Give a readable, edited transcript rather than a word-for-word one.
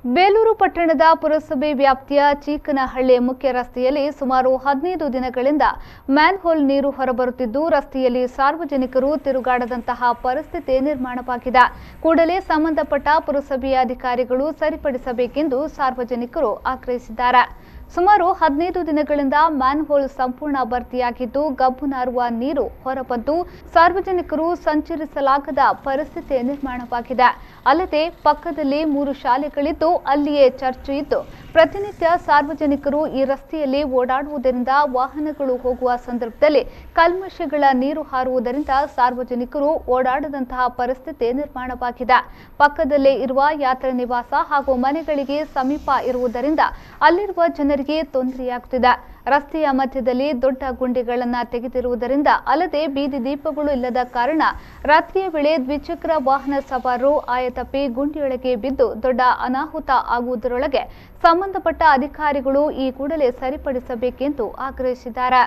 ಬೇಲೂರು ಪಟ್ಟಣದ ಪುರಸಭೆ ವ್ಯಾಪ್ತಿಯ ಚೀಕನಹಳ್ಳಿ ಮುಖ್ಯ ರಸ್ತೆಯಲ್ಲಿ ಸುಮಾರು 15 ದಿನಗಳಿಂದ ಮ್ಯಾನ್‌ಹೋಲ್ ನೀರು ಹೊರಬರುತ್ತಿದ್ದು ರಸ್ತೆಯಲ್ಲಿ ಸಾರ್ವಜನಿಕರು ತಿರುಗಾಡದಂತಹ ಪರಿಸ್ಥಿತಿ ನಿರ್ಮಾಣವಾಗಿದೆ. ಕೂಡಲೇ ಸಂಬಂಧಪಟ್ಟ ಪುರಸಭೆಯ ಅಧಿಕಾರಿಗಳು ಸರಿಪಡಿಸಬೇಕೆಂದು ಸಾರ್ವಜನಿಕರು ಆಗ್ರಹಿಸಿದ್ದಾರೆ. ಸುಮಾರು 15 ದಿನಗಳಿಂದ ಮ್ಯಾನ್‌ಹೋಲ್ ಸಂಪೂರ್ಣ ಭರ್ತಿಯಾಗಿದ್ದು ಗಬ್ಬು ನಾರುವ ನೀರು ಹೊರಬಂದು ಸಾರ್ವಜನಿಕರು ಸಂಚರಿಸಲಾಗದ ಪರಿಸ್ಥಿತಿ ನಿರ್ಮಾಣವಾಗಿದೆ. ಅಲ್ಲದೆ ಪಕ್ಕದಲ್ಲಿ 3 ಶಾಲೆಗಳಿದ್ದು ಅಲ್ಲಿಯೇ ಚರ್ಚ್ ಇದ್ದು ಪ್ರತಿನಿತ್ಯ ಸಾರ್ವಜನಿಕರು ಈ ರಸ್ತೆಯಲ್ಲಿ ಓಡಾಡುವುದರಿಂದ ವಾಹನಗಳು ಹೋಗುವ ಸಂದರ್ಭದಲ್ಲಿ ಕಲ್ಮಶಗಳ ನೀರು ಹಾರುವುದರಿಂದ ಸಾರ್ವಜನಿಕರು ಓಡಾಡದಂತಹ ಪರಿಸ್ಥಿತಿ ನಿರ್ಮಾಣವಾಗಿದೆ. ಪಕ್ಕದಲ್ಲೇ ಇರುವ ಯಾತ್ರಾ ನಿವಾಸ ಹಾಗೂ ಮನೆಗಳಿಗೆ ಸಮೀಪ ಇರುವುದರಿಂದ ಅಲ್ಲಿರುವ ಜನರಿಗೆ ತೊಂದರೆಯಾಗುತ್ತಿದೆ. ರಸ್ತೆಯ ಮಧ್ಯದಲ್ಲಿ ದೊಡ್ಡ ಗುಂಡಿಗಳನ್ನು ತೆಗೆದಿರುವುದರಿಂದ ಅಲ್ಲದೆ ಬೀದಿ ದೀಪಗಳು ಇಲ್ಲದ ಕಾರಣ ರಾತ್ರಿಯ ವೇಳೆ ದ್ವಿಚಕ್ರ ವಾಹನ ಸವಾರರು ಆಯತಪ್ಪಿ ಗುಂಡಿಯೊಳಗೆ ಬಿದ್ದು ದೊಡ್ಡ ಅನಾಹುತ ಆಗುವುದರೊಳಗೆ ಸಂಬಂಧಪಟ್ಟ ಅಧಿಕಾರಿಗಳು ಈ ಕೂಡಲೇ ಸರಿಪಡಿಸಬೇಕೆಂದು ಆಗ್ರಹಿಸಿದ್ದಾರೆ.